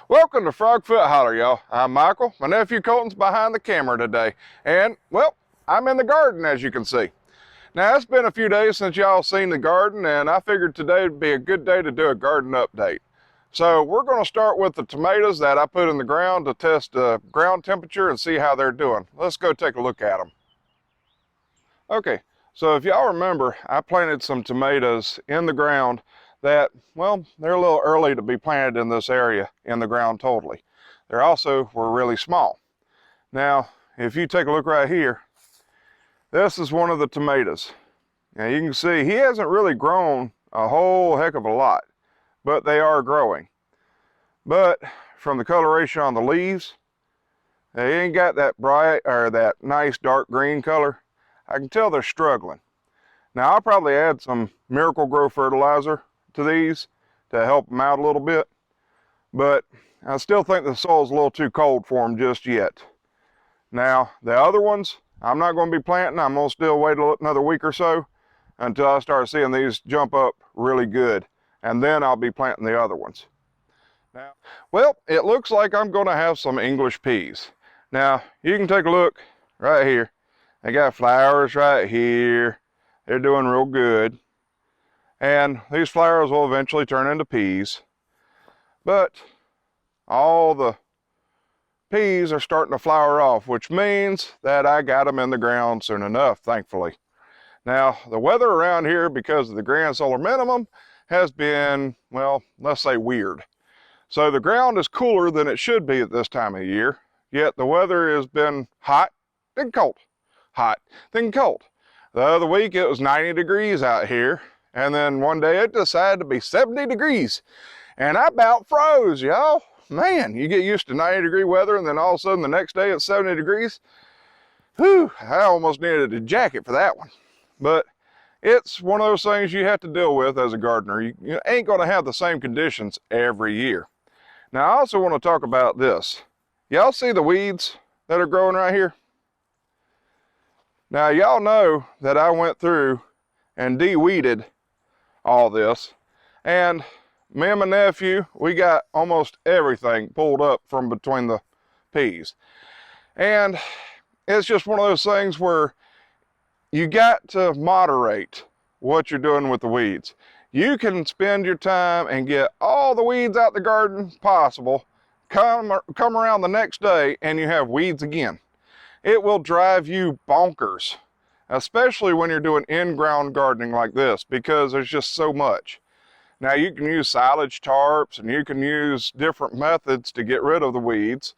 Welcome to Frogfoot Holler, y'all. I'm Michael. My nephew Colton's behind the camera today. And, well, I'm in the garden, as you can see. Now, it's been a few days since y'all seen the garden, and I figured today would be a good day to do a garden update. So, we're going to start with the tomatoes that I put in the ground to test the ground temperature and see how they're doing. Let's go take a look at them. Okay, so if y'all remember, I planted some tomatoes in the ground that, well, they're a little early to be planted in this area in the ground totally. They also were really small. Now, if you take a look right here, this is one of the tomatoes. Now you can see he hasn't really grown a whole heck of a lot, but they are growing. But from the coloration on the leaves, they ain't got that bright or that nice dark green color. I can tell they're struggling. Now I'll probably add some Miracle-Gro fertilizer to these to help them out a little bit, but I still think the soil's a little too cold for them just yet. Now the other ones I'm not going to be planting. I'm going to still wait another week or so until I start seeing these jump up really good, and then I'll be planting the other ones. Now, well, it looks like I'm going to have some English peas. Now you can take a look right here. They got flowers right here. They're doing real good. And these flowers will eventually turn into peas. But all the peas are starting to flower off, which means that I got them in the ground soon enough, thankfully. Now, the weather around here, because of the grand solar minimum, has been, well, let's say weird. So the ground is cooler than it should be at this time of year, yet the weather has been hot, then cold. Hot, then cold. The other week it was 90 degrees out here. And then one day it decided to be 70 degrees. And I about froze, y'all. Man, you get used to 90-degree weather and then all of a sudden the next day it's 70 degrees. Whew, I almost needed a jacket for that one. But it's one of those things you have to deal with as a gardener. You ain't gonna have the same conditions every year. Now I also want to talk about this. Y'all see the weeds that are growing right here? Now y'all know that I went through and de-weeded all this, and me and my nephew, we got almost everything pulled up from between the peas. And it's just one of those things where you got to moderate what you're doing with the weeds. You can spend your time and get all the weeds out the garden possible, come around the next day and you have weeds again. It will drive you bonkers, especially when you're doing in-ground gardening like this, because there's just so much. Now you can use silage tarps and you can use different methods to get rid of the weeds,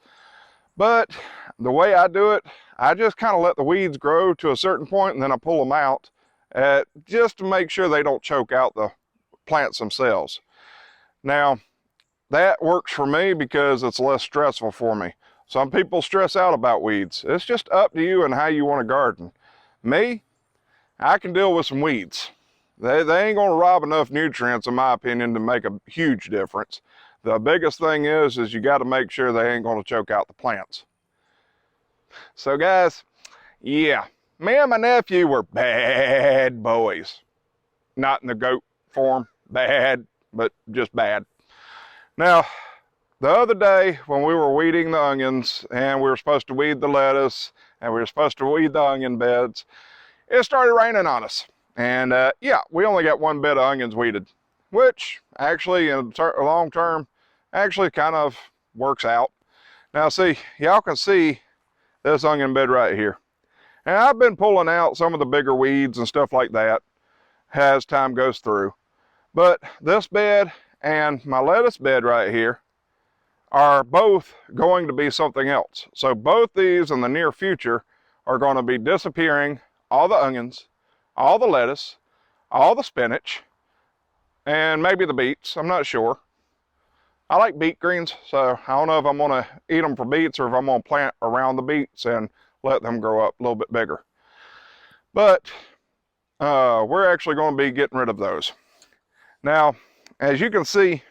but the way I do it, I just kind of let the weeds grow to a certain point and then I pull them out just to make sure they don't choke out the plants themselves. Now that works for me because it's less stressful for me. Some people stress out about weeds. It's just up to you and how you want to garden. Me, I can deal with some weeds. They ain't gonna rob enough nutrients, in my opinion, to make a huge difference. The biggest thing is you gotta make sure they ain't gonna choke out the plants. So guys, yeah, me and my nephew were bad boys. Not in the goat form, bad, but just bad. Now, the other day when we were weeding the onions and we were supposed to weed the lettuce and we were supposed to weed the onion beds, it started raining on us. And yeah, we only got one bed of onions weeded, which actually in the long term actually kind of works out. Now see, y'all can see this onion bed right here. And I've been pulling out some of the bigger weeds and stuff like that as time goes through. But this bed and my lettuce bed right here are both going to be something else. So both these in the near future are going to be disappearing. All the onions, all the lettuce, all the spinach, and maybe the beets, I'm not sure. I like beet greens, so I don't know if I'm gonna eat them for beets or if I'm gonna plant around the beets and let them grow up a little bit bigger. But we're actually gonna be getting rid of those. Now, as you can see,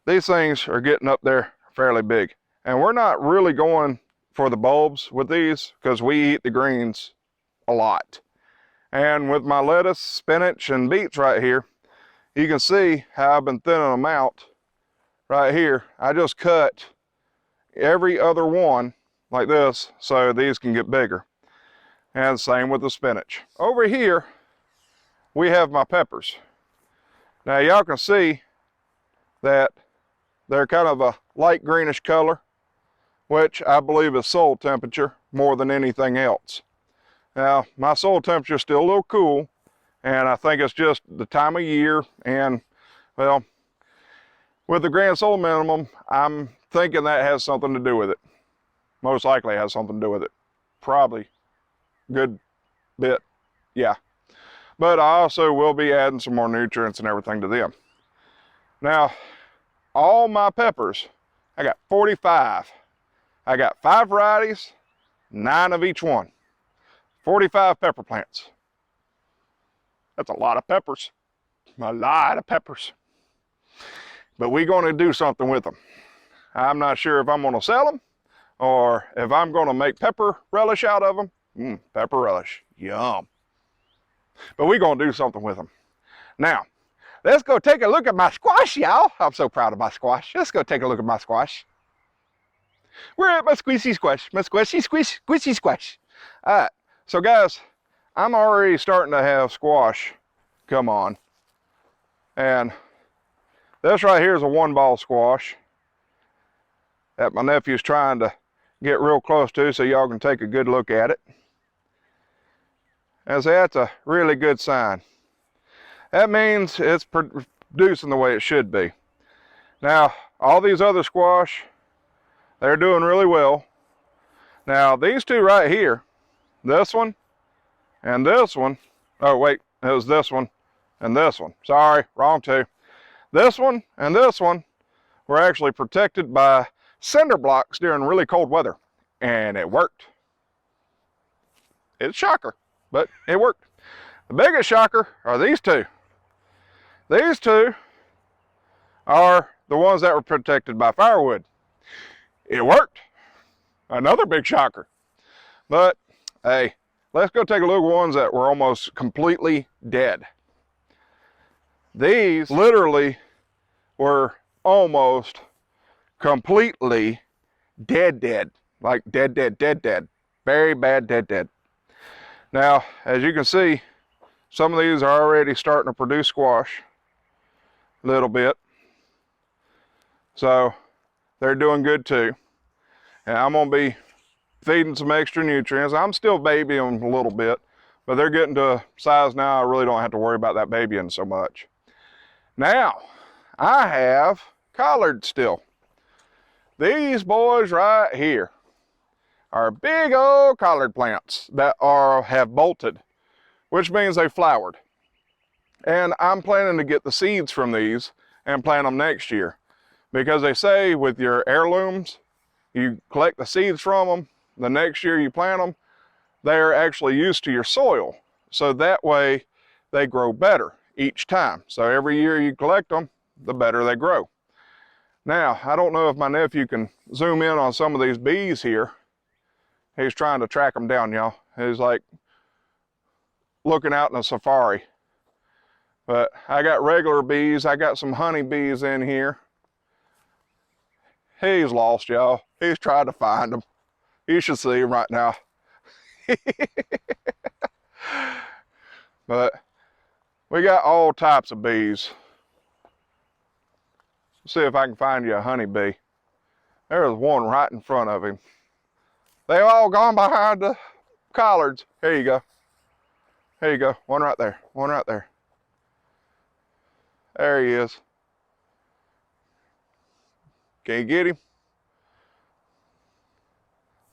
these things are getting up there fairly big. And we're not really going for the bulbs with these because we eat the greens a lot. And with my lettuce, spinach, and beets right here, you can see how I've been thinning them out right here, I just cut every other one like this so these can get bigger. And same with the spinach. Over here, we have my peppers. Now y'all can see that they're kind of a light greenish color, which I believe is soil temperature more than anything else. Now, my soil temperature is still a little cool, and I think it's just the time of year, and well, with the grand soil minimum, I'm thinking that has something to do with it. Most likely has something to do with it. Probably good bit, yeah. But I also will be adding some more nutrients and everything to them. Now, all my peppers, I got 45. I got 5 varieties, 9 of each one. 45 pepper plants. That's a lot of peppers. A lot of peppers. But we're going to do something with them. I'm not sure if I'm going to sell them or if I'm going to make pepper relish out of them. Pepper relish, yum. But we're going to do something with them. Now, let's go take a look at my squash, y'all. I'm so proud of my squash. Let's go take a look at my squash. We're at my squishy squash, my squishy squishy squash. All right, so guys, I'm already starting to have squash come on. And this right here is a 1-ball squash that my nephew's trying to get real close to so y'all can take a good look at it. And so that's a really good sign. That means it's producing the way it should be. Now, all these other squash, they're doing really well. Now, these two right here, this one and this one, oh wait, it was this one and this one. Sorry, wrong two. This one and this one were actually protected by cinder blocks during really cold weather, and it worked. It's a shocker, but it worked. The biggest shocker are these two. These two are the ones that were protected by firewood. It worked. Another big shocker. But hey, let's go take a look at ones that were almost completely dead. These literally were almost completely dead. Like dead. Very bad dead. Now, as you can see, some of these are already starting to produce squash a little bit. So they're doing good too. And I'm gonna be feeding some extra nutrients. I'm still babying them a little bit, but they're getting to a size now I really don't have to worry about that babying so much. Now, I have collards still. These boys right here are big old collard plants that have bolted, which means they flowered. And I'm planning to get the seeds from these and plant them next year. Because they say with your heirlooms, you collect the seeds from them, the next year you plant them, they're actually used to your soil. So that way they grow better each time. So every year you collect them, the better they grow. Now, I don't know if my nephew can zoom in on some of these bees here. He's trying to track them down, y'all. He's like looking out in a safari. But I got regular bees. I got some honey bees in here. He's lost, y'all. He's trying to find them. You should see him right now. But we got all types of bees. Let's see if I can find you a honeybee. There's one right in front of him. They've all gone behind the collards. Here you go. Here you go. One right there. One right there. There he is. Can you get him?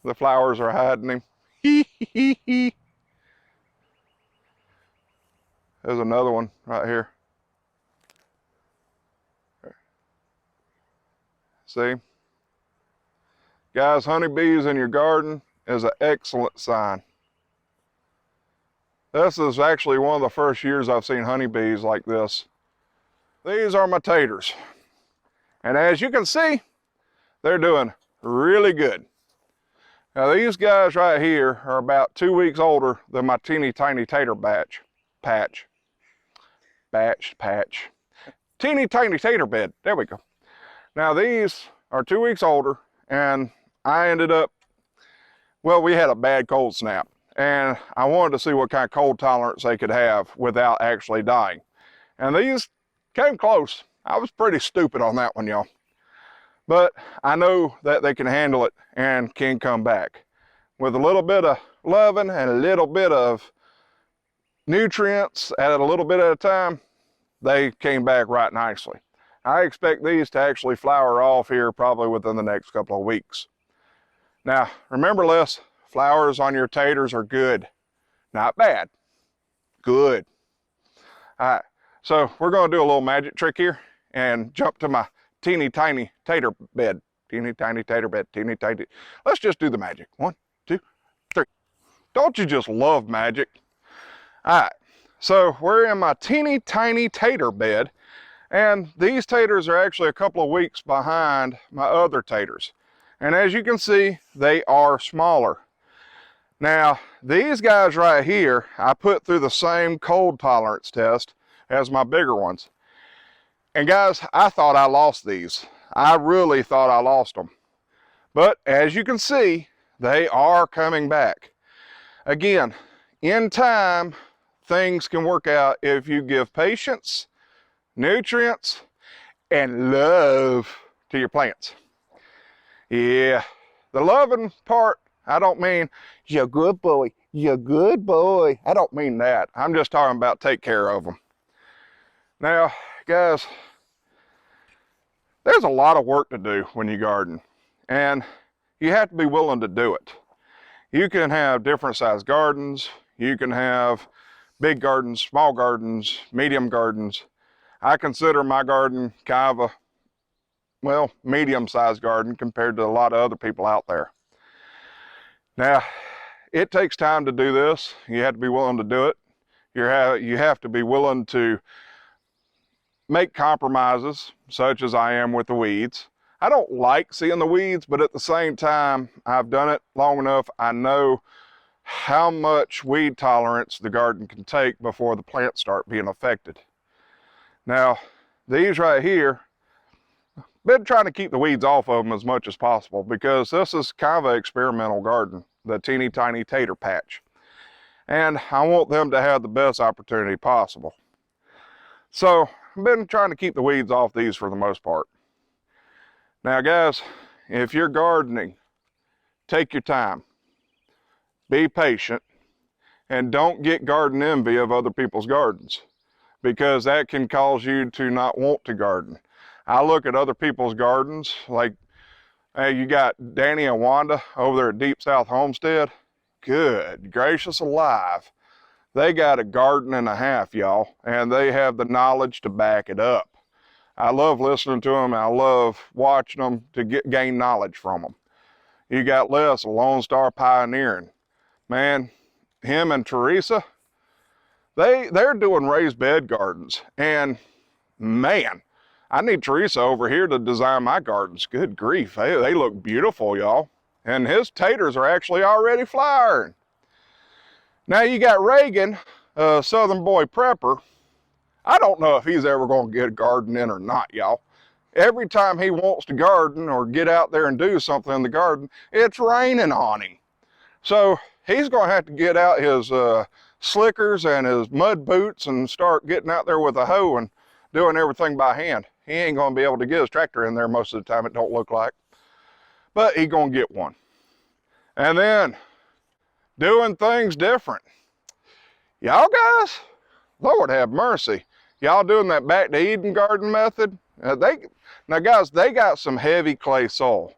The flowers are hiding him. There's another one right here. See? Guys, honeybees in your garden is an excellent sign. This is actually one of the first years I've seen honeybees like this. These are my taters. And as you can see, they're doing really good. Now these guys right here are about 2 weeks older than my teeny tiny tater patch. Teeny tiny tater bed, there we go. Now these are 2 weeks older, and I ended up, well, we had a bad cold snap, and I wanted to see what kind of cold tolerance they could have without actually dying. And these came close. I was pretty stupid on that one, y'all. But I know that they can handle it and can come back. With a little bit of loving and a little bit of nutrients at a little bit at a time, they came back right nicely. I expect these to actually flower off here probably within the next couple of weeks. Now, remember, Les, flowers on your taters are good, not bad, good. All right, so we're gonna do a little magic trick here and jump to my teeny tiny tater bed. Teeny tiny tater bed, teeny tiny. Let's just do the magic. 1, 2, 3. Don't you just love magic? All right, so we're in my teeny tiny tater bed, and these taters are actually a couple of weeks behind my other taters. And as you can see, they are smaller. Now, these guys right here, I put through the same cold tolerance test as my bigger ones. And guys, I thought I lost these. I really thought I lost them. But as you can see, they are coming back. Again, in time, things can work out if you give patience, nutrients, and love to your plants. Yeah, the loving part, I don't mean, you're a good boy, you're a good boy. I don't mean that. I'm just talking about take care of them. Now, guys, there's a lot of work to do when you garden, and you have to be willing to do it. You can have different sized gardens. You can have big gardens, small gardens, medium gardens. I consider my garden kind of a, well, medium-sized garden compared to a lot of other people out there. Now, it takes time to do this. You have to be willing to do it. You have to be willing to make compromises, such as I am with the weeds. I don't like seeing the weeds, but at the same time, I've done it long enough. I know how much weed tolerance the garden can take before the plants start being affected. Now, these right here, been trying to keep the weeds off of them as much as possible because this is kind of an experimental garden, the teeny tiny tater patch. And I want them to have the best opportunity possible. So I've been trying to keep the weeds off these for the most part. Now guys, if you're gardening, take your time, be patient, and don't get garden envy of other people's gardens, because that can cause you to not want to garden. I look at other people's gardens, like, hey, you got Danny and Wanda over there at Deep South Homestead. Good gracious alive. They got a garden and a half, y'all, and they have the knowledge to back it up. I love listening to them. I love watching them to gain knowledge from them. You got Les, a Lone Star Pioneering. Man, him and Teresa, they're doing raised bed gardens, and man, I need Teresa over here to design my gardens. Good grief, they look beautiful, y'all. And his taters are actually already flowering. Now you got Reagan, Southern Boy Prepper. I don't know if he's ever going to get a garden in or not, y'all. Every time he wants to garden or get out there and do something in the garden, it's raining on him. So he's going to have to get out his slickers and his mud boots and start getting out there with a hoe and doing everything by hand. He ain't going to be able to get his tractor in there most of the time, it don't look like. But he's going to get one. And then doing things different. Y'all guys, Lord have mercy. Y'all doing that back to Eden garden method? Now guys, they got some heavy clay soil,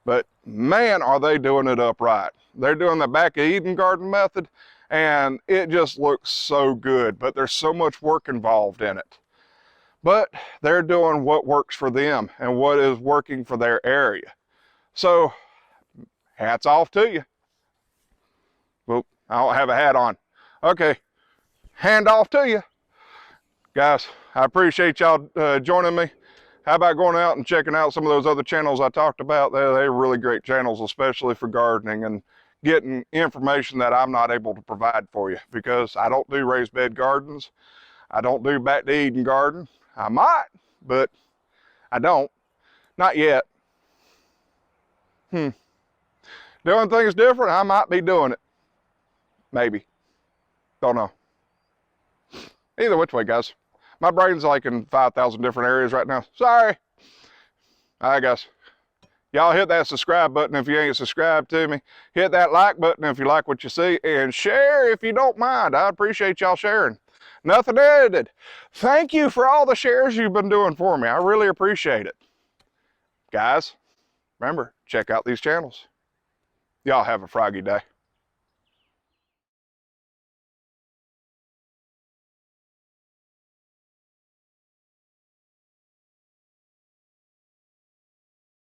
but man, are they doing it upright. They're doing the back of Eden garden method, and it just looks so good, but there's so much work involved in it. But they're doing what works for them and what is working for their area. So hats off to you. Well, I don't have a hat on. Okay, hand off to you. Guys, I appreciate y'all joining me. How about going out and checking out some of those other channels I talked about? They're really great channels, especially for gardening and getting information that I'm not able to provide for you, because I don't do raised bed gardens. I don't do back to Eden garden. I might, but I don't. Not yet. Doing things different, I might be doing it. Maybe. Don't know. Either which way, guys. My brain's like in 5,000 different areas right now. Sorry. All right, guys. Y'all hit that subscribe button if you ain't subscribed to me. Hit that like button if you like what you see. And share if you don't mind. I appreciate y'all sharing. Nuffin Edited. Thank you for all the shares you've been doing for me. I really appreciate it. Guys, remember, check out these channels. Y'all have a froggy day.